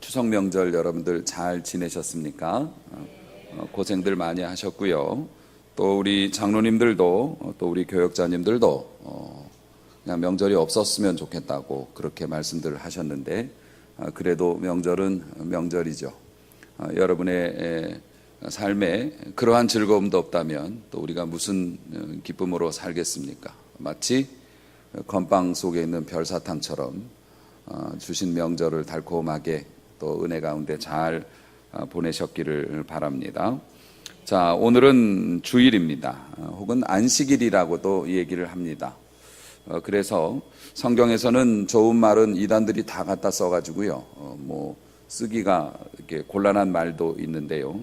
추석 명절 여러분들 잘 지내셨습니까? 고생들 많이 하셨고요. 또 우리 장로님들도 또 우리 교역자님들도 그냥 명절이 없었으면 좋겠다고 그렇게 말씀들 하셨는데 그래도 명절은 명절이죠. 여러분의 삶에 그러한 즐거움도 없다면 또 우리가 무슨 기쁨으로 살겠습니까? 마치 건빵 속에 있는 별사탕처럼 주신 명절을 달콤하게 또 은혜 가운데 잘 보내셨기를 바랍니다. 자, 오늘은 주일입니다. 혹은 안식일이라고도 얘기를 합니다. 그래서 성경에서는 좋은 말은 이단들이 다 갖다 써가지고요. 쓰기가 이렇게 곤란한 말도 있는데요.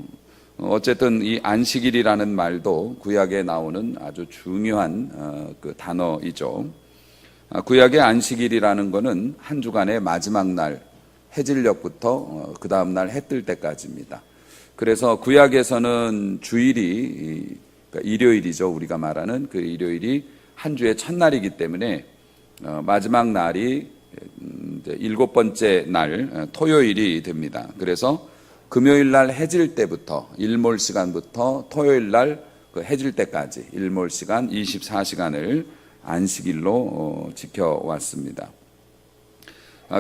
어쨌든 이 안식일이라는 말도 구약에 나오는 아주 중요한 그 단어이죠. 구약의 안식일이라는 것은 한 주간의 마지막 날 해질녘부터 그 다음 날 해 뜰 때까지입니다. 그래서 구약에서는 주일이 그러니까 일요일이죠. 우리가 말하는 그 일요일이 한 주의 첫날이기 때문에 마지막 날이 이제 7번째 날 토요일이 됩니다. 그래서 금요일 날 해질 때부터 일몰 시간부터 토요일 날 그 해질 때까지 일몰 시간 24시간을 안식일로 지켜왔습니다.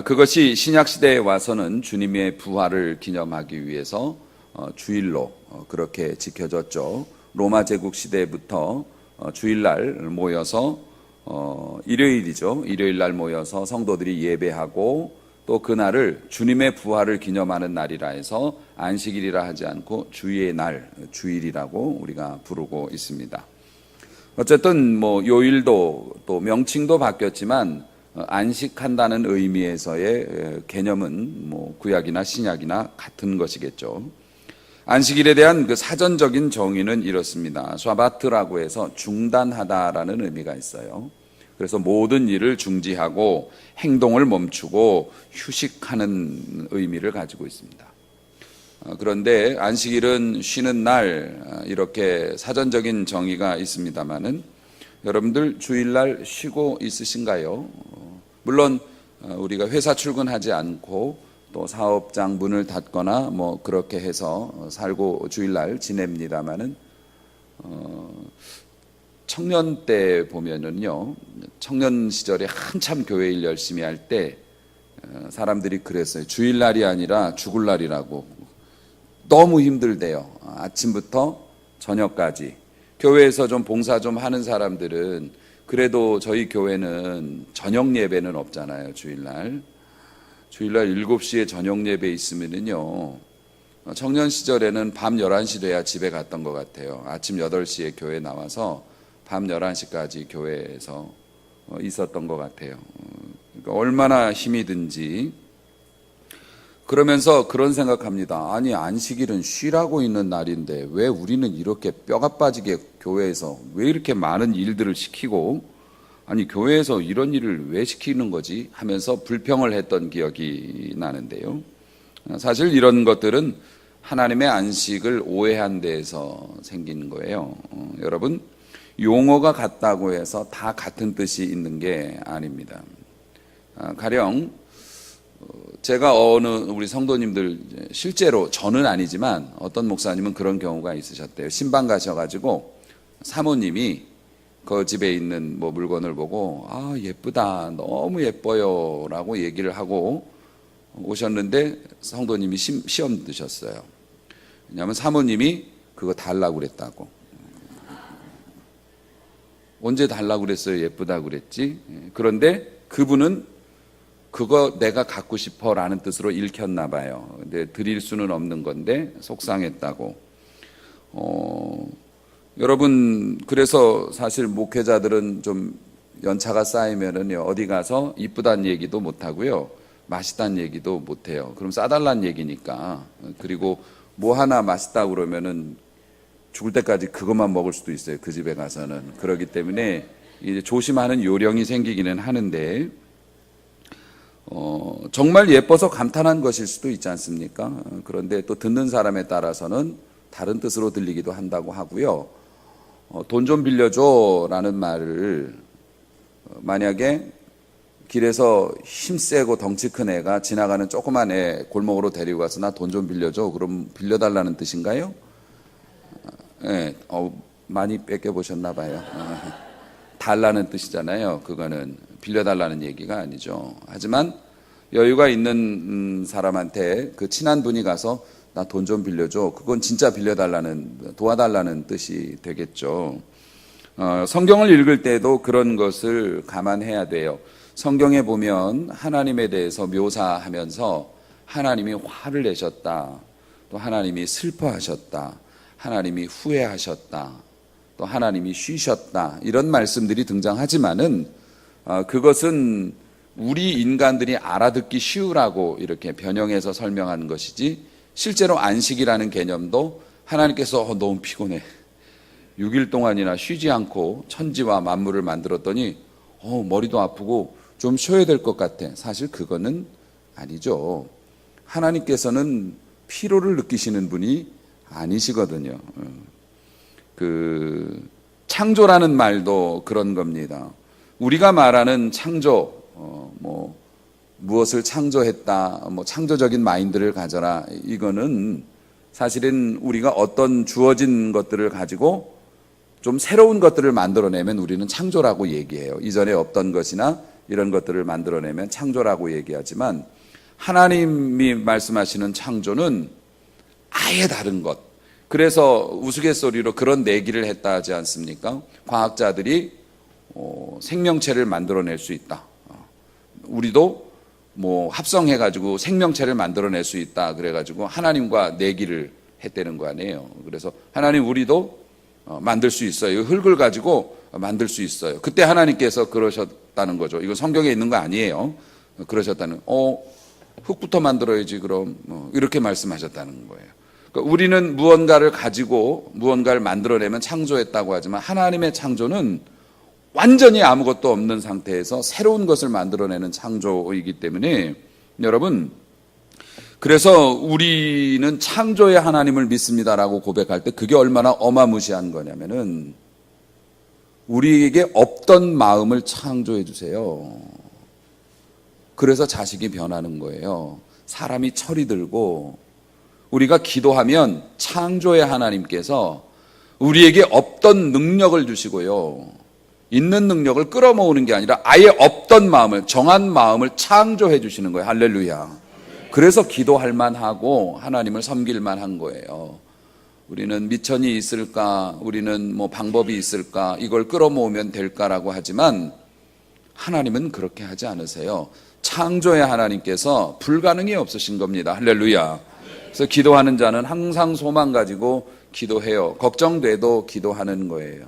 그것이 신약시대에 와서는 주님의 부활을 기념하기 위해서 주일로 그렇게 지켜졌죠. 로마 제국 시대부터 주일날 모여서 일요일이죠. 일요일날 모여서 성도들이 예배하고 또 그날을 주님의 부활을 기념하는 날이라 해서 안식일이라 하지 않고 주의 날, 주일이라고 우리가 부르고 있습니다. 어쨌든 요일도 또 명칭도 바뀌었지만 안식한다는 의미에서의 개념은 구약이나 신약이나 같은 것이겠죠. 안식일에 대한 그 사전적인 정의는 이렇습니다. 샤바트라고 해서 중단하다라는 의미가 있어요. 그래서 모든 일을 중지하고 행동을 멈추고 휴식하는 의미를 가지고 있습니다. 그런데 안식일은 쉬는 날 이렇게 사전적인 정의가 있습니다만은 여러분들 주일날 쉬고 있으신가요? 물론 우리가 회사 출근하지 않고 또 사업장 문을 닫거나 그렇게 해서 살고 주일날 지냅니다만은 청년 때 보면은요, 청년 시절에 한참 교회 일 열심히 할 때 사람들이 그랬어요. 주일날이 아니라 죽을 날이라고. 너무 힘들대요. 아침부터 저녁까지. 교회에서 좀 봉사 좀 하는 사람들은 그래도 저희 교회는 저녁 예배는 없잖아요. 주일날 7시에 저녁 예배 있으면은요, 청년 시절에는 밤 11시 돼야 집에 갔던 것 같아요. 아침 8시에 교회 나와서 밤 11시까지 교회에서 있었던 것 같아요. 그러니까 얼마나 힘이 든지. 그러면서 그런 생각합니다. 아니, 안식일은 쉬라고 있는 날인데 왜 우리는 이렇게 뼈가 빠지게 교회에서 왜 이렇게 많은 일들을 시키고, 아니 교회에서 이런 일을 왜 시키는 거지 하면서 불평을 했던 기억이 나는데요. 사실 이런 것들은 하나님의 안식을 오해한 데에서 생기는 거예요. 여러분, 용어가 같다고 해서 다 같은 뜻이 있는 게 아닙니다. 가령 제가 어느 우리 성도님들 실제로 저는 아니지만 어떤 목사님은 그런 경우가 있으셨대요. 신방 가셔가지고 사모님이 그 집에 있는 물건을 보고 예쁘다, 너무 예뻐요 라고 얘기를 하고 오셨는데 성도님이 시험 드셨어요. 왜냐하면 사모님이 그거 달라고 그랬다고. 언제 달라고 그랬어요? 예쁘다고 그랬지. 그런데 그분은 그거 내가 갖고 싶어 라는 뜻으로 읽혔나 봐요. 근데 드릴 수는 없는 건데 속상했다고. 여러분, 그래서 사실 목회자들은 좀 연차가 쌓이면은 어디 가서 이쁘다는 얘기도 못 하고요, 맛있다는 얘기도 못 해요. 그럼 싸달라는 얘기니까. 그리고 뭐 하나 맛있다고 그러면은 죽을 때까지 그것만 먹을 수도 있어요. 그 집에 가서는. 그렇기 때문에 이제 조심하는 요령이 생기기는 하는데 정말 예뻐서 감탄한 것일 수도 있지 않습니까? 그런데 또 듣는 사람에 따라서는 다른 뜻으로 들리기도 한다고 하고요. 돈 좀 빌려줘 라는 말을 만약에 길에서 힘세고 덩치 큰 애가 지나가는 조그만 애 골목으로 데리고 가서 나 돈 좀 빌려줘. 그럼 빌려달라는 뜻인가요? 예, 많이 뺏겨보셨나 봐요. 달라는 뜻이잖아요. 그거는 빌려달라는 얘기가 아니죠. 하지만 여유가 있는 사람한테 그 친한 분이 가서 나 돈 좀 빌려줘. 그건 진짜 빌려달라는, 도와달라는 뜻이 되겠죠. 성경을 읽을 때도 그런 것을 감안해야 돼요. 성경에 보면 하나님에 대해서 묘사하면서 하나님이 화를 내셨다. 또 하나님이 슬퍼하셨다. 하나님이 후회하셨다. 또 하나님이 쉬셨다. 이런 말씀들이 등장하지만은 그것은 우리 인간들이 알아듣기 쉬우라고 이렇게 변형해서 설명하는 것이지, 실제로 안식이라는 개념도 하나님께서 너무 피곤해, 6일 동안이나 쉬지 않고 천지와 만물을 만들었더니 머리도 아프고 좀 쉬어야 될 것 같아. 사실 그거는 아니죠. 하나님께서는 피로를 느끼시는 분이 아니시거든요. 그 창조라는 말도 그런 겁니다. 우리가 말하는 창조, 무엇을 창조했다, 창조적인 마인드를 가져라, 이거는 사실은 우리가 어떤 주어진 것들을 가지고 좀 새로운 것들을 만들어내면 우리는 창조라고 얘기해요. 이전에 없던 것이나 이런 것들을 만들어내면 창조라고 얘기하지만, 하나님이 말씀하시는 창조는 아예 다른 것. 그래서 우스갯소리로 그런 내기를 했다 하지 않습니까? 과학자들이 생명체를 만들어낼 수 있다. 우리도 합성해가지고 생명체를 만들어낼 수 있다. 그래가지고 하나님과 내기를 했다는 거 아니에요. 그래서 하나님, 우리도 만들 수 있어요. 흙을 가지고 만들 수 있어요. 그때 하나님께서 그러셨다는 거죠. 이거 성경에 있는 거 아니에요. 그러셨다는, 흙부터 만들어야지 그럼, 이렇게 말씀하셨다는 거예요. 그러니까 우리는 무언가를 가지고 무언가를 만들어내면 창조했다고 하지만, 하나님의 창조는 완전히 아무것도 없는 상태에서 새로운 것을 만들어내는 창조이기 때문에, 여러분, 그래서 우리는 창조의 하나님을 믿습니다라고 고백할 때 그게 얼마나 어마무시한 거냐면은, 우리에게 없던 마음을 창조해 주세요. 그래서 자식이 변하는 거예요. 사람이 철이 들고, 우리가 기도하면 창조의 하나님께서 우리에게 없던 능력을 주시고요, 있는 능력을 끌어모으는 게 아니라 아예 없던 마음을, 정한 마음을 창조해 주시는 거예요. 할렐루야. 그래서 기도할 만하고 하나님을 섬길 만한 거예요. 우리는 미천이 있을까, 우리는 방법이 있을까, 이걸 끌어모으면 될까라고 하지만, 하나님은 그렇게 하지 않으세요. 창조의 하나님께서 불가능이 없으신 겁니다. 할렐루야. 그래서 기도하는 자는 항상 소망 가지고 기도해요. 걱정돼도 기도하는 거예요.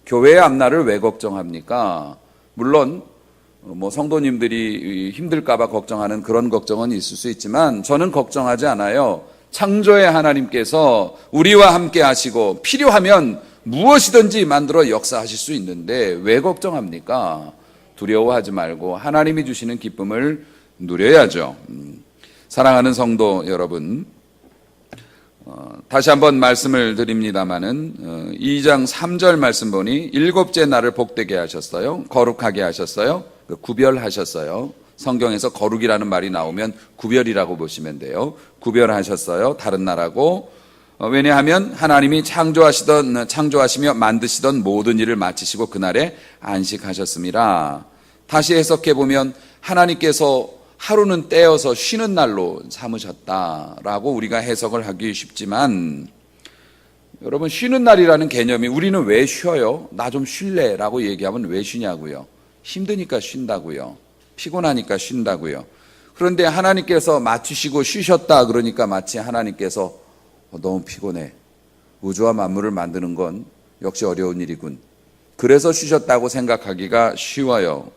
교회의 앞날을 왜 걱정합니까? 물론 성도님들이 힘들까봐 걱정하는 그런 걱정은 있을 수 있지만, 저는 걱정하지 않아요. 창조의 하나님께서 우리와 함께 하시고 필요하면 무엇이든지 만들어 역사하실 수 있는데 왜 걱정합니까? 두려워하지 말고 하나님이 주시는 기쁨을 누려야죠. 사랑하는 성도 여러분, 다시 한번 말씀을 드립니다마는 2장 3절 말씀 보니, 일곱째 날을 복되게 하셨어요. 거룩하게 하셨어요. 구별하셨어요. 성경에서 거룩이라는 말이 나오면 구별이라고 보시면 돼요. 구별하셨어요. 다른 나라고. 왜냐하면 하나님이 창조하시며 만드시던 모든 일을 마치시고 그날에 안식하셨습니다. 다시 해석해 보면, 하나님께서 하루는 떼어서 쉬는 날로 삼으셨다라고 우리가 해석을 하기 쉽지만, 여러분, 쉬는 날이라는 개념이, 우리는 왜 쉬어요? 나 좀 쉴래 라고 얘기하면 왜 쉬냐고요? 힘드니까 쉰다고요. 피곤하니까 쉰다고요. 그런데 하나님께서 마치시고 쉬셨다 그러니까 마치 하나님께서 너무 피곤해, 우주와 만물을 만드는 건 역시 어려운 일이군, 그래서 쉬셨다고 생각하기가 쉬워요.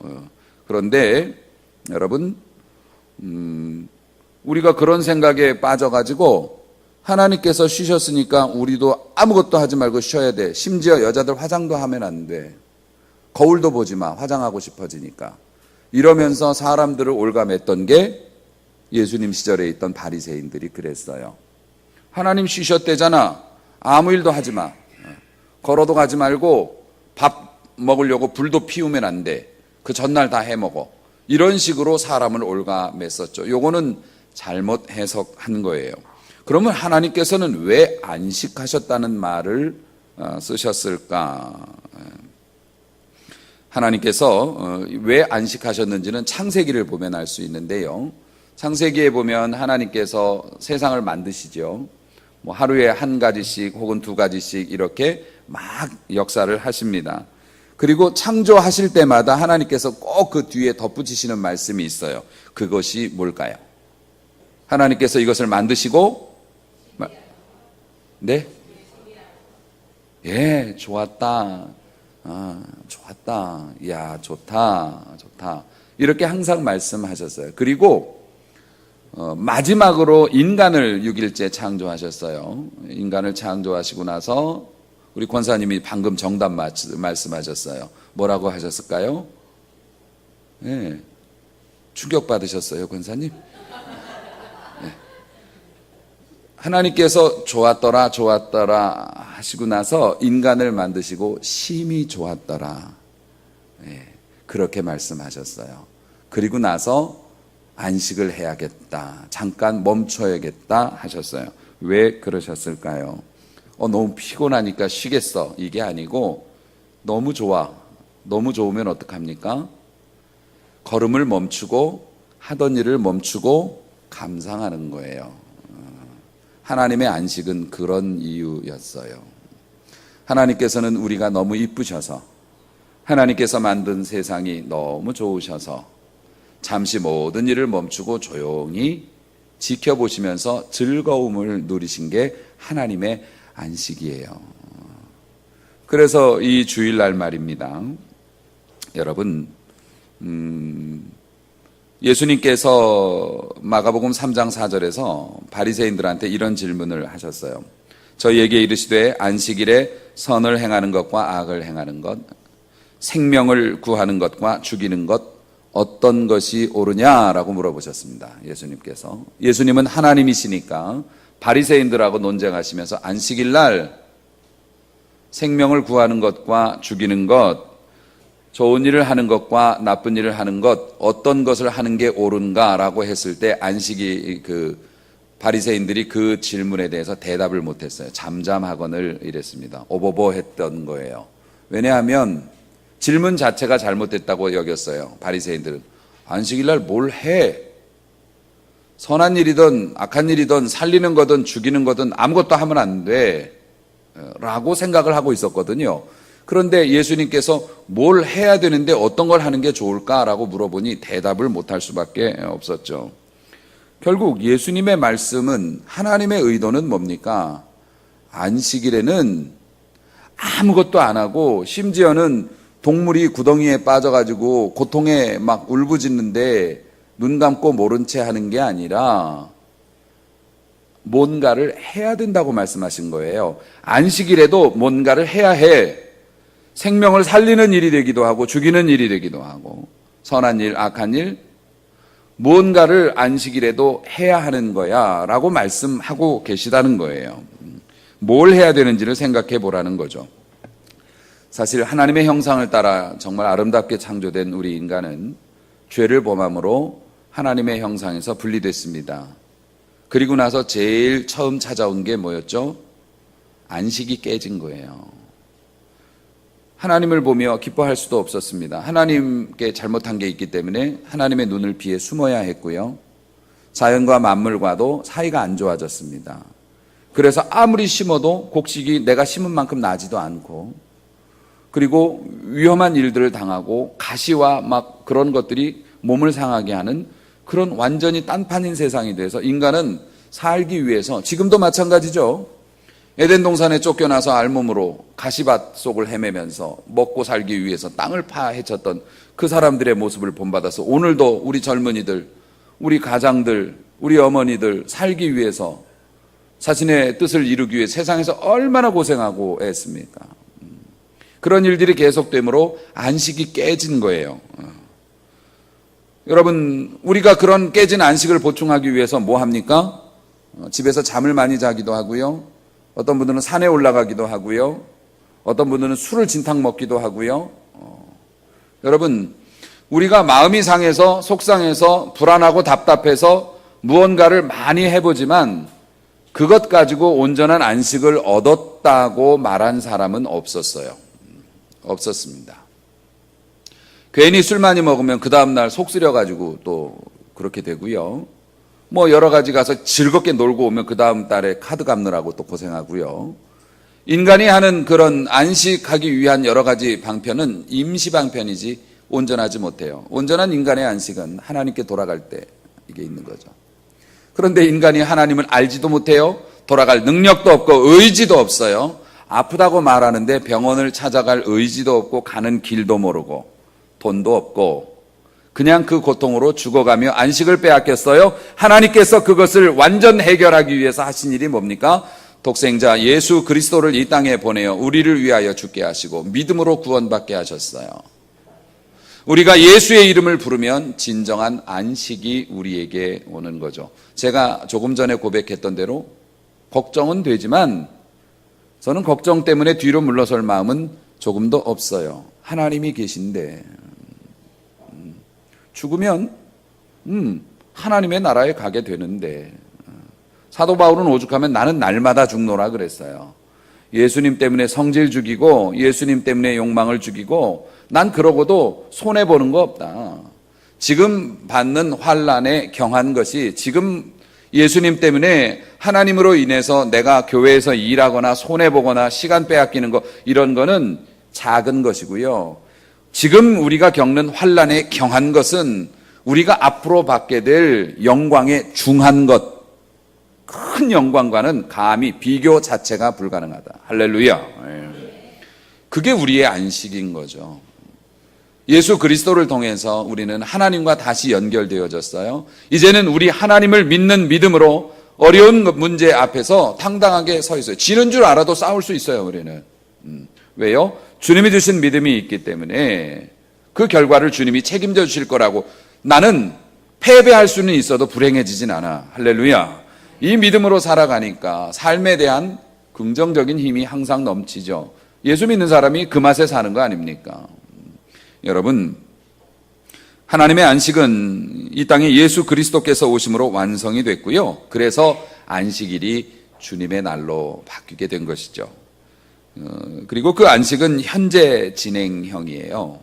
그런데 여러분, 우리가 그런 생각에 빠져가지고 하나님께서 쉬셨으니까 우리도 아무것도 하지 말고 쉬어야 돼. 심지어 여자들 화장도 하면 안 돼. 거울도 보지 마, 화장하고 싶어지니까. 이러면서 사람들을 올감했던 게 예수님 시절에 있던 바리새인들이 그랬어요. 하나님 쉬셨대잖아, 아무 일도 하지 마, 걸어도 가지 말고 밥 먹으려고 불도 피우면 안 돼, 그 전날 다 해먹어, 이런 식으로 사람을 올가맸었죠. 요거는 잘못 해석한 거예요. 그러면 하나님께서는 왜 안식하셨다는 말을 쓰셨을까? 하나님께서 왜 안식하셨는지는 창세기를 보면 알 수 있는데요. 창세기에 보면 하나님께서 세상을 만드시죠. 뭐 하루에 한 가지씩 혹은 두 가지씩 이렇게 막 역사를 하십니다. 그리고 창조하실 때마다 하나님께서 꼭 그 뒤에 덧붙이시는 말씀이 있어요. 그것이 뭘까요? 하나님께서 이것을 만드시고, 네? 예, 좋았다. 좋았다. 야, 좋다. 좋다. 이렇게 항상 말씀하셨어요. 그리고 마지막으로 인간을 6일째 창조하셨어요. 인간을 창조하시고 나서 우리 권사님이 방금 정답 말씀하셨어요. 뭐라고 하셨을까요? 네. 충격받으셨어요, 권사님? 네. 하나님께서 좋았더라 좋았더라 하시고 나서 인간을 만드시고 심히 좋았더라. 네. 그렇게 말씀하셨어요. 그리고 나서 안식을 해야겠다. 잠깐 멈춰야겠다 하셨어요. 왜 그러셨을까요? 너무 피곤하니까 쉬겠어. 이게 아니고 너무 좋아. 너무 좋으면 어떡합니까? 걸음을 멈추고 하던 일을 멈추고 감상하는 거예요. 하나님의 안식은 그런 이유였어요. 하나님께서는 우리가 너무 이쁘셔서, 하나님께서 만든 세상이 너무 좋으셔서 잠시 모든 일을 멈추고 조용히 지켜보시면서 즐거움을 누리신 게 하나님의 안식이에요. 그래서 이 주일날 말입니다. 여러분, 예수님께서 마가복음 3장 4절에서 바리새인들한테 이런 질문을 하셨어요. 저희에게 이르시되 안식일에 선을 행하는 것과 악을 행하는 것, 생명을 구하는 것과 죽이는 것 어떤 것이 옳으냐라고 물어보셨습니다. 예수님께서. 예수님은 하나님이시니까 바리새인들하고 논쟁하시면서 안식일날 생명을 구하는 것과 죽이는 것, 좋은 일을 하는 것과 나쁜 일을 하는 것, 어떤 것을 하는 게 옳은가라고 했을 때 안식이 바리새인들이 그 질문에 대해서 대답을 못했어요. 잠잠하거늘 이랬습니다. 오버보했던 거예요. 왜냐하면 질문 자체가 잘못됐다고 여겼어요. 바리새인들은. 안식일날 뭘 해? 선한 일이든 악한 일이든 살리는 거든 죽이는 거든 아무것도 하면 안 돼 라고 생각을 하고 있었거든요. 그런데 예수님께서 뭘 해야 되는데 어떤 걸 하는 게 좋을까라고 물어보니 대답을 못할 수밖에 없었죠. 결국 예수님의 말씀은, 하나님의 의도는 뭡니까? 안식일에는 아무것도 안 하고 심지어는 동물이 구덩이에 빠져가지고 고통에 막 울부짖는데 눈 감고 모른 채 하는 게 아니라 뭔가를 해야 된다고 말씀하신 거예요. 안식일에도 뭔가를 해야 해. 생명을 살리는 일이 되기도 하고 죽이는 일이 되기도 하고 선한 일, 악한 일, 뭔가를 안식일에도 해야 하는 거야 라고 말씀하고 계시다는 거예요. 뭘 해야 되는지를 생각해 보라는 거죠. 사실 하나님의 형상을 따라 정말 아름답게 창조된 우리 인간은 죄를 범함으로 하나님의 형상에서 분리됐습니다. 그리고 나서 제일 처음 찾아온 게 뭐였죠? 안식이 깨진 거예요. 하나님을 보며 기뻐할 수도 없었습니다. 하나님께 잘못한 게 있기 때문에 하나님의 눈을 피해 숨어야 했고요. 자연과 만물과도 사이가 안 좋아졌습니다. 그래서 아무리 심어도 곡식이 내가 심은 만큼 나지도 않고, 그리고 위험한 일들을 당하고 가시와 막 그런 것들이 몸을 상하게 하는 그런 완전히 딴판인 세상이 돼서 인간은 살기 위해서, 지금도 마찬가지죠. 에덴 동산에 쫓겨나서 알몸으로 가시밭 속을 헤매면서 먹고 살기 위해서 땅을 파헤쳤던 그 사람들의 모습을 본받아서 오늘도 우리 젊은이들, 우리 가장들, 우리 어머니들 살기 위해서 자신의 뜻을 이루기 위해 세상에서 얼마나 고생하고 애씁니까? 그런 일들이 계속되므로 안식이 깨진 거예요. 여러분, 우리가 그런 깨진 안식을 보충하기 위해서 뭐 합니까? 집에서 잠을 많이 자기도 하고요. 어떤 분들은 산에 올라가기도 하고요. 어떤 분들은 술을 진탕 먹기도 하고요. 여러분, 우리가 마음이 상해서 속상해서 불안하고 답답해서 무언가를 많이 해보지만 그것 가지고 온전한 안식을 얻었다고 말한 사람은 없었어요. 없었습니다. 괜히 술 많이 먹으면 그 다음날 속 쓰려가지고 또 그렇게 되고요. 뭐 여러 가지 가서 즐겁게 놀고 오면 그 다음 달에 카드 갚느라고 또 고생하고요. 인간이 하는 그런 안식하기 위한 여러 가지 방편은 임시 방편이지 온전하지 못해요. 온전한 인간의 안식은 하나님께 돌아갈 때 이게 있는 거죠. 그런데 인간이 하나님을 알지도 못해요. 돌아갈 능력도 없고 의지도 없어요. 아프다고 말하는데 병원을 찾아갈 의지도 없고 가는 길도 모르고 돈도 없고 그냥 그 고통으로 죽어가며 안식을 빼앗겼어요. 하나님께서 그것을 완전 해결하기 위해서 하신 일이 뭡니까? 독생자 예수 그리스도를 이 땅에 보내어 우리를 위하여 죽게 하시고 믿음으로 구원받게 하셨어요. 우리가 예수의 이름을 부르면 진정한 안식이 우리에게 오는 거죠. 제가 조금 전에 고백했던 대로 걱정은 되지만 저는 걱정 때문에 뒤로 물러설 마음은 조금도 없어요. 하나님이 계신데 죽으면 하나님의 나라에 가게 되는데 사도 바울은 오죽하면 나는 날마다 죽노라 그랬어요. 예수님 때문에 성질 죽이고 예수님 때문에 욕망을 죽이고 난 그러고도 손해보는 거 없다. 지금 받는 환난에 경한 것이 지금 예수님 때문에 하나님으로 인해서 내가 교회에서 일하거나 손해보거나 시간 빼앗기는 거 이런 거는 작은 것이고요. 지금 우리가 겪는 환난에 경한 것은 우리가 앞으로 받게 될 영광에 중한 것, 큰 영광과는 감히 비교 자체가 불가능하다. 할렐루야. 그게 우리의 안식인 거죠. 예수 그리스도를 통해서 우리는 하나님과 다시 연결되어졌어요. 이제는 우리 하나님을 믿는 믿음으로 어려운 문제 앞에서 당당하게 서 있어요. 지는 줄 알아도 싸울 수 있어요, 우리는. 왜요? 주님이 주신 믿음이 있기 때문에 그 결과를 주님이 책임져 주실 거라고. 나는 패배할 수는 있어도 불행해지진 않아. 할렐루야. 이 믿음으로 살아가니까 삶에 대한 긍정적인 힘이 항상 넘치죠. 예수 믿는 사람이 그 맛에 사는 거 아닙니까? 여러분, 하나님의 안식은 이 땅에 예수 그리스도께서 오심으로 완성이 됐고요. 그래서 안식일이 주님의 날로 바뀌게 된 것이죠. 그리고 그 안식은 현재 진행형이에요.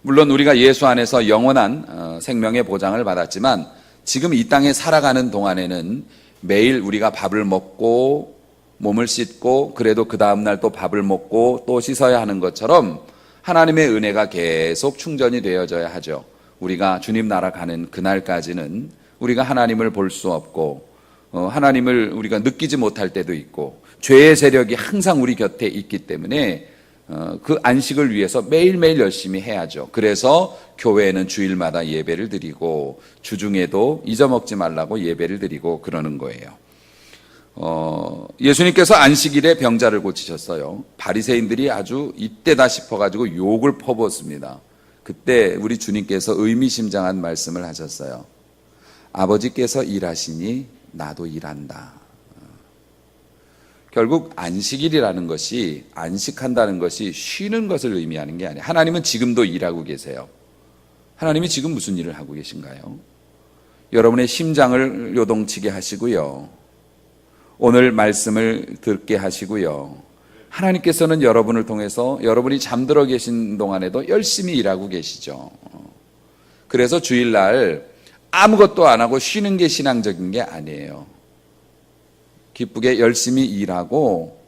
물론 우리가 예수 안에서 영원한 생명의 보장을 받았지만 지금 이 땅에 살아가는 동안에는 매일 우리가 밥을 먹고 몸을 씻고 그래도 그 다음날 또 밥을 먹고 또 씻어야 하는 것처럼 하나님의 은혜가 계속 충전이 되어져야 하죠. 우리가 주님 나라 가는 그날까지는 우리가 하나님을 볼 수 없고 하나님을 우리가 느끼지 못할 때도 있고 죄의 세력이 항상 우리 곁에 있기 때문에 그 안식을 위해서 매일매일 열심히 해야죠. 그래서 교회에는 주일마다 예배를 드리고 주중에도 잊어먹지 말라고 예배를 드리고 그러는 거예요. 예수님께서 안식일에 병자를 고치셨어요. 바리새인들이 아주 이때다 싶어가지고 욕을 퍼붓습니다. 그때 우리 주님께서 의미심장한 말씀을 하셨어요. 아버지께서 일하시니 나도 일한다. 결국 안식일이라는 것이 안식한다는 것이 쉬는 것을 의미하는 게 아니에요. 하나님은 지금도 일하고 계세요. 하나님이 지금 무슨 일을 하고 계신가요? 여러분의 심장을 요동치게 하시고요. 오늘 말씀을 듣게 하시고요. 하나님께서는 여러분을 통해서 여러분이 잠들어 계신 동안에도 열심히 일하고 계시죠. 그래서 주일날 아무것도 안 하고 쉬는 게 신앙적인 게 아니에요. 기쁘게 열심히 일하고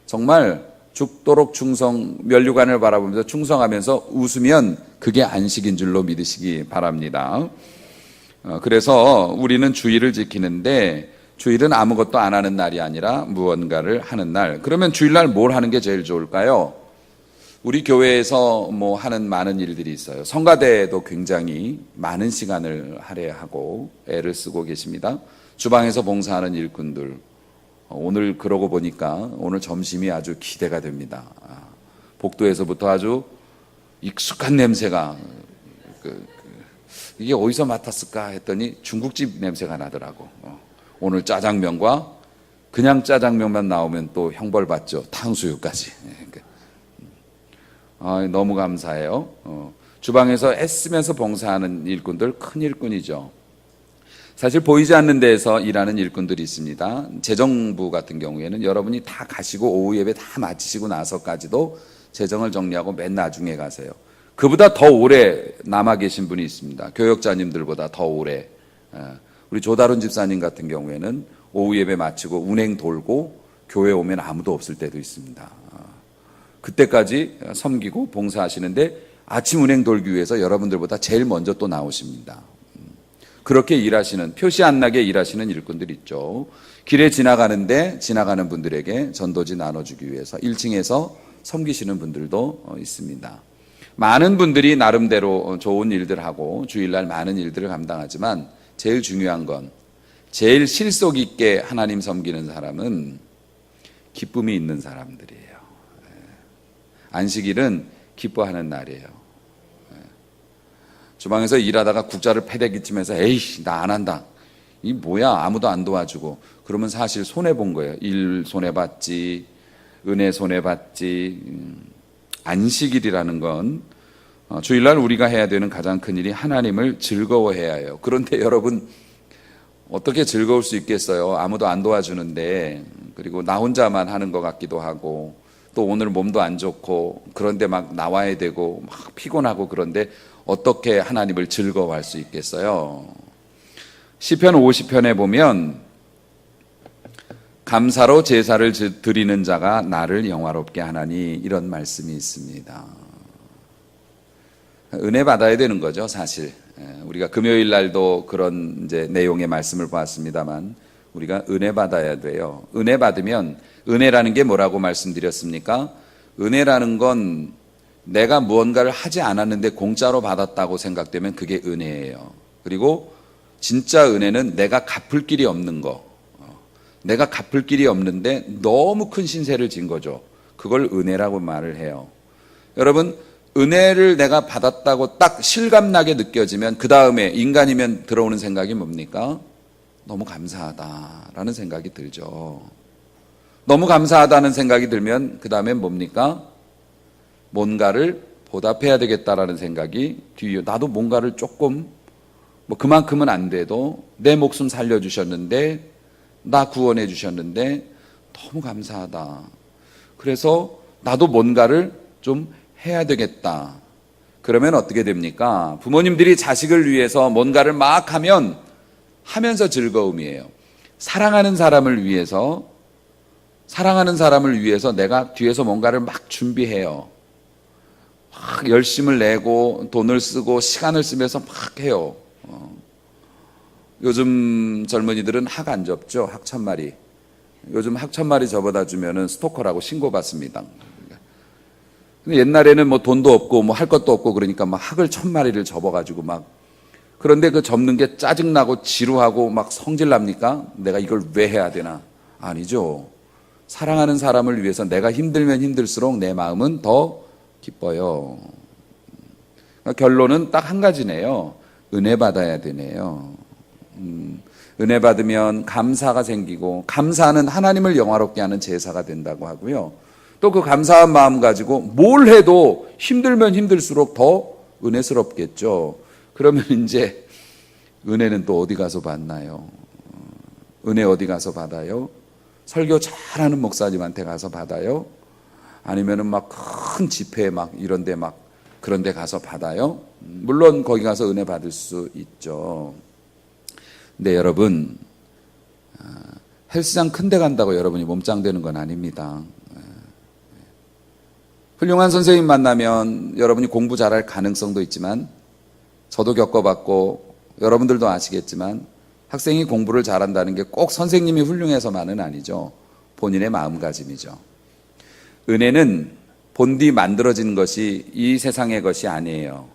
정말 죽도록 충성, 면류관을 바라보면서 충성하면서 웃으면 그게 안식인 줄로 믿으시기 바랍니다. 그래서 우리는 주일을 지키는데 주일은 아무것도 안 하는 날이 아니라 무언가를 하는 날. 그러면 주일날 뭘 하는 게 제일 좋을까요? 우리 교회에서 뭐 하는 많은 일들이 있어요. 성가대도 굉장히 많은 시간을 할애하고 애를 쓰고 계십니다. 주방에서 봉사하는 일꾼들. 오늘 그러고 보니까 오늘 점심이 아주 기대가 됩니다. 복도에서부터 아주 익숙한 냄새가 이게 어디서 맡았을까 했더니 중국집 냄새가 나더라고. 오늘 짜장면과 그냥 짜장면만 나오면 또 형벌받죠. 탕수육까지. 너무 감사해요. 주방에서 애쓰면서 봉사하는 일꾼들, 큰 일꾼이죠. 사실 보이지 않는 데에서 일하는 일꾼들이 있습니다. 재정부 같은 경우에는 여러분이 다 가시고 오후 예배 다 마치시고 나서까지도 재정을 정리하고 맨 나중에 가세요. 그보다 더 오래 남아 계신 분이 있습니다. 교역자님들보다 더 오래. 우리 조다룬 집사님 같은 경우에는 오후 예배 마치고 운행 돌고 교회 오면 아무도 없을 때도 있습니다. 그때까지 섬기고 봉사하시는데 아침 운행 돌기 위해서 여러분들보다 제일 먼저 또 나오십니다. 그렇게 일하시는, 표시 안 나게 일하시는 일꾼들 있죠. 길에 지나가는데 지나가는 분들에게 전도지 나눠주기 위해서 1층에서 섬기시는 분들도 있습니다. 많은 분들이 나름대로 좋은 일들 하고 주일날 많은 일들을 감당하지만 제일 중요한 건, 제일 실속 있게 하나님 섬기는 사람은 기쁨이 있는 사람들이에요. 안식일은 기뻐하는 날이에요. 주방에서 일하다가 국자를 패대기치면서 에이씨 나 안 한다, 이 뭐야 아무도 안 도와주고, 그러면 사실 손해본 거예요. 일 손해봤지, 은혜 손해봤지. 안식일이라는 건 주일날 우리가 해야 되는 가장 큰 일이 하나님을 즐거워해야 해요. 그런데 여러분 어떻게 즐거울 수 있겠어요? 아무도 안 도와주는데, 그리고 나 혼자만 하는 것 같기도 하고, 또 오늘 몸도 안 좋고, 그런데 막 나와야 되고 막 피곤하고, 그런데 어떻게 하나님을 즐거워할 수 있겠어요? 시편 50편에 보면 감사로 제사를 드리는 자가 나를 영화롭게 하나니, 이런 말씀이 있습니다. 은혜 받아야 되는 거죠, 사실. 우리가 금요일 날도 그런 이제 내용의 말씀을 보았습니다만, 우리가 은혜 받아야 돼요. 은혜 받으면, 은혜라는 게 뭐라고 말씀드렸습니까? 은혜라는 건 내가 무언가를 하지 않았는데 공짜로 받았다고 생각되면 그게 은혜예요. 그리고 진짜 은혜는 내가 갚을 길이 없는 거, 내가 갚을 길이 없는데 너무 큰 신세를 진 거죠. 그걸 은혜라고 말을 해요. 여러분, 은혜를 내가 받았다고 딱 실감나게 느껴지면 그 다음에 인간이면 들어오는 생각이 뭡니까? 너무 감사하다라는 생각이 들죠. 너무 감사하다는 생각이 들면 그 다음에 뭡니까? 뭔가를 보답해야 되겠다라는 생각이 뒤에, 나도 뭔가를 조금, 뭐 그만큼은 안 돼도 내 목숨 살려주셨는데, 나 구원해 주셨는데 너무 감사하다. 그래서 나도 뭔가를 좀 해야 되겠다. 그러면 어떻게 됩니까? 부모님들이 자식을 위해서 뭔가를 막 하면서 즐거움이에요. 사랑하는 사람을 위해서 내가 뒤에서 뭔가를 막 준비해요. 막 열심을 내고 돈을 쓰고 시간을 쓰면서 막 해요. 요즘 젊은이들은 학 안 접죠. 학 1000마리. 요즘 학 1000마리 접어다 주면은 스토커라고 신고받습니다. 근데 옛날에는 뭐 돈도 없고 뭐 할 것도 없고 그러니까 막 학을 1000마리를 접어가지고 막, 그런데 그 접는 게 짜증나고 지루하고 막 성질납니까? 내가 이걸 왜 해야 되나? 아니죠. 사랑하는 사람을 위해서 내가 힘들면 힘들수록 내 마음은 더 기뻐요. 그러니까 결론은 딱 한 가지네요. 은혜 받아야 되네요. 은혜 받으면 감사가 생기고, 감사는 하나님을 영화롭게 하는 제사가 된다고 하고요. 또 그 감사한 마음 가지고 뭘 해도 힘들면 힘들수록 더 은혜스럽겠죠. 그러면 이제 은혜는 또 어디 가서 받나요? 은혜 어디 가서 받아요? 설교 잘하는 목사님한테 가서 받아요? 아니면은 막 큰 집회 막 이런 데 막 그런 데 가서 받아요? 물론 거기 가서 은혜 받을 수 있죠. 근데 여러분, 헬스장 큰 데 간다고 여러분이 몸짱 되는 건 아닙니다. 훌륭한 선생님 만나면 여러분이 공부 잘할 가능성도 있지만, 저도 겪어봤고 여러분들도 아시겠지만, 학생이 공부를 잘한다는 게 꼭 선생님이 훌륭해서만은 아니죠. 본인의 마음가짐이죠. 은혜는 본디 만들어진 것이 이 세상의 것이 아니에요.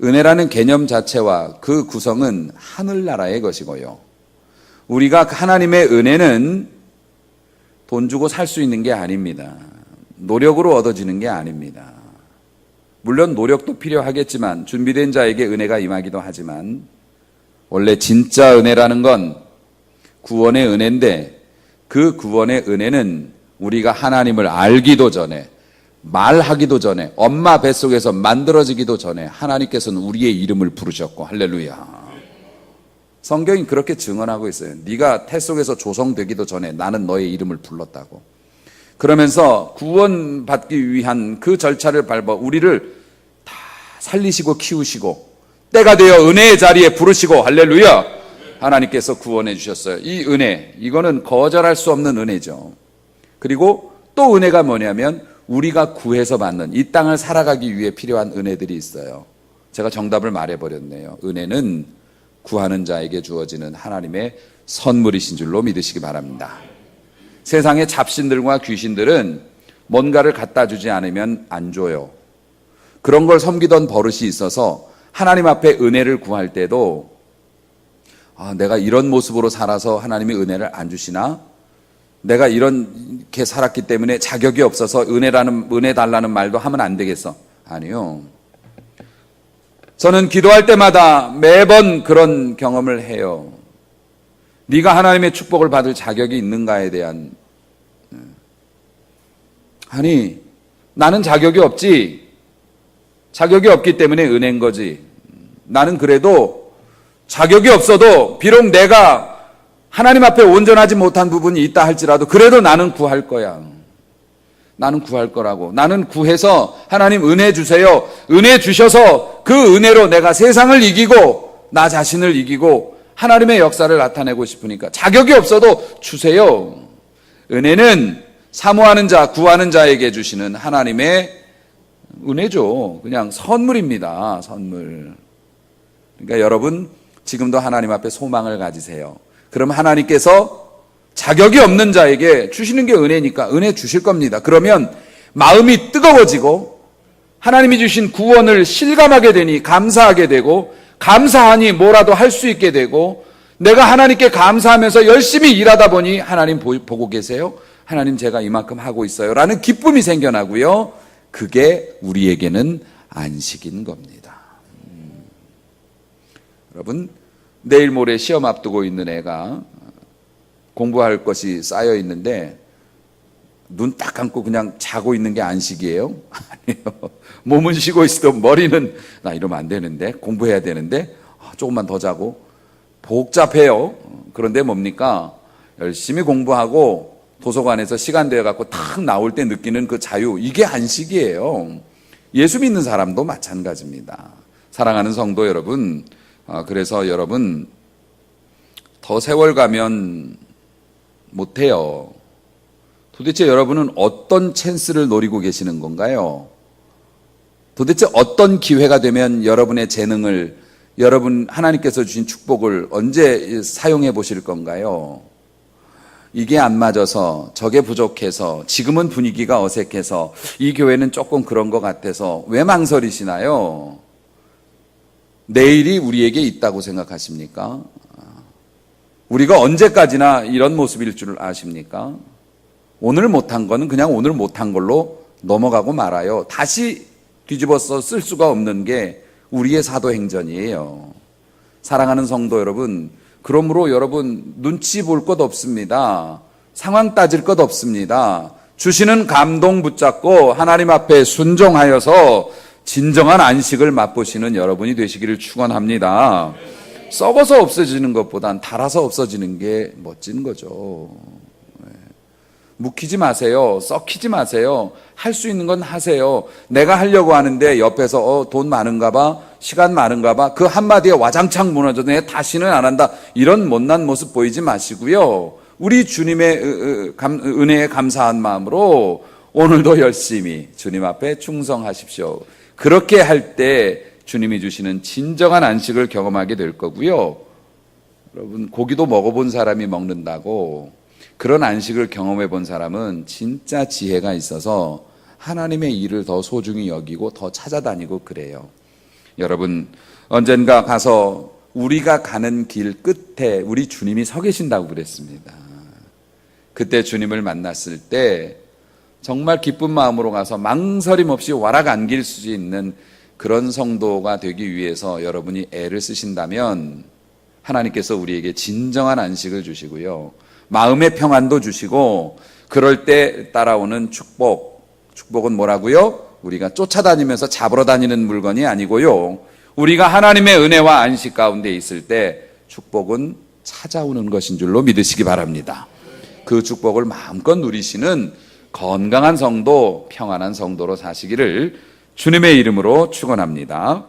은혜라는 개념 자체와 그 구성은 하늘나라의 것이고요. 우리가 하나님의 은혜는 돈 주고 살 수 있는 게 아닙니다. 노력으로 얻어지는 게 아닙니다. 물론 노력도 필요하겠지만, 준비된 자에게 은혜가 임하기도 하지만, 원래 진짜 은혜라는 건 구원의 은혜인데, 그 구원의 은혜는 우리가 하나님을 알기도 전에 말하기도 전에, 엄마 뱃속에서 만들어지기도 전에 하나님께서는 우리의 이름을 부르셨고, 할렐루야. 성경이 그렇게 증언하고 있어요. 네가 태 속에서 조성되기도 전에 나는 너의 이름을 불렀다고. 그러면서 구원받기 위한 그 절차를 밟아 우리를 다 살리시고 키우시고 때가 되어 은혜의 자리에 부르시고, 할렐루야. 하나님께서 구원해 주셨어요. 이 은혜, 이거는 거절할 수 없는 은혜죠. 그리고 또 은혜가 뭐냐면 우리가 구해서 받는, 이 땅을 살아가기 위해 필요한 은혜들이 있어요. 제가 정답을 말해버렸네요. 은혜는 구하는 자에게 주어지는 하나님의 선물이신 줄로 믿으시기 바랍니다. 세상의 잡신들과 귀신들은 뭔가를 갖다 주지 않으면 안 줘요. 그런 걸 섬기던 버릇이 있어서 하나님 앞에 은혜를 구할 때도 내가 이런 모습으로 살아서 하나님이 은혜를 안 주시나? 내가 이렇게 살았기 때문에 자격이 없어서 은혜 달라는 말도 하면 안 되겠어. 아니요. 저는 기도할 때마다 매번 그런 경험을 해요. 네가 하나님의 축복을 받을 자격이 있는가에 대한, 아니 나는 자격이 없지. 자격이 없기 때문에 은혜인 거지. 나는 그래도 자격이 없어도 비록 내가 하나님 앞에 온전하지 못한 부분이 있다 할지라도 그래도 나는 구할 거야. 나는 구할 거라고. 나는 구해서 하나님 은혜 주세요. 은혜 주셔서 그 은혜로 내가 세상을 이기고 나 자신을 이기고 하나님의 역사를 나타내고 싶으니까 자격이 없어도 주세요. 은혜는 사모하는 자, 구하는 자에게 주시는 하나님의 은혜죠. 그냥 선물입니다. 선물. 그러니까 여러분 지금도 하나님 앞에 소망을 가지세요. 그럼 하나님께서 자격이 없는 자에게 주시는 게 은혜니까 은혜 주실 겁니다. 그러면 마음이 뜨거워지고 하나님이 주신 구원을 실감하게 되니 감사하게 되고, 감사하니 뭐라도 할 수 있게 되고, 내가 하나님께 감사하면서 열심히 일하다 보니 하나님 보고 계세요? 하나님 제가 이만큼 하고 있어요 라는 기쁨이 생겨나고요. 그게 우리에게는 안식인 겁니다. 여러분, 내일 모레 시험 앞두고 있는 애가 공부할 것이 쌓여 있는데 눈 딱 감고 그냥 자고 있는 게 안식이에요? 아니에요. 몸은 쉬고 있어도 머리는 나 이러면 안 되는데, 공부해야 되는데 조금만 더 자고. 복잡해요. 그런데 뭡니까? 열심히 공부하고 도서관에서 시간 되어갖고 탁 나올 때 느끼는 그 자유, 이게 안식이에요. 예수 믿는 사람도 마찬가지입니다. 사랑하는 성도 여러분, 그래서 여러분 더 세월 가면 못해요. 도대체 여러분은 어떤 찬스를 노리고 계시는 건가요? 도대체 어떤 기회가 되면 여러분의 재능을, 여러분 하나님께서 주신 축복을 언제 사용해 보실 건가요? 이게 안 맞아서, 저게 부족해서, 지금은 분위기가 어색해서, 이 교회는 조금 그런 것 같아서 왜 망설이시나요? 내일이 우리에게 있다고 생각하십니까? 우리가 언제까지나 이런 모습일 줄 아십니까? 오늘 못한 거는 그냥 오늘 못한 걸로 넘어가고 말아요. 다시 뒤집어서 쓸 수가 없는 게 우리의 사도행전이에요. 사랑하는 성도 여러분, 그러므로 여러분 눈치 볼 것 없습니다. 상황 따질 것 없습니다. 주시는 감동 붙잡고 하나님 앞에 순종하여서 진정한 안식을 맛보시는 여러분이 되시기를 축원합니다. 썩어서 없어지는 것보단 달아서 없어지는 게 멋진 거죠. 묵히지 마세요. 썩히지 마세요. 할 수 있는 건 하세요. 내가 하려고 하는데 옆에서 돈 많은가 봐, 시간 많은가 봐, 그 한마디에 와장창 무너져도 내 다시는 안 한다, 이런 못난 모습 보이지 마시고요. 우리 주님의 은혜에 감사한 마음으로 오늘도 열심히 주님 앞에 충성하십시오. 그렇게 할 때 주님이 주시는 진정한 안식을 경험하게 될 거고요. 여러분, 고기도 먹어본 사람이 먹는다고, 그런 안식을 경험해 본 사람은 진짜 지혜가 있어서 하나님의 일을 더 소중히 여기고 더 찾아다니고 그래요. 여러분, 언젠가 가서 우리가 가는 길 끝에 우리 주님이 서 계신다고 그랬습니다. 그때 주님을 만났을 때 정말 기쁜 마음으로 가서 망설임 없이 와락 안길 수 있는 그런 성도가 되기 위해서 여러분이 애를 쓰신다면 하나님께서 우리에게 진정한 안식을 주시고요, 마음의 평안도 주시고, 그럴 때 따라오는 축복, 축복은 뭐라고요? 우리가 쫓아다니면서 잡으러 다니는 물건이 아니고요. 우리가 하나님의 은혜와 안식 가운데 있을 때 축복은 찾아오는 것인 줄로 믿으시기 바랍니다. 그 축복을 마음껏 누리시는 건강한 성도, 평안한 성도로 사시기를 주님의 이름으로 축원합니다.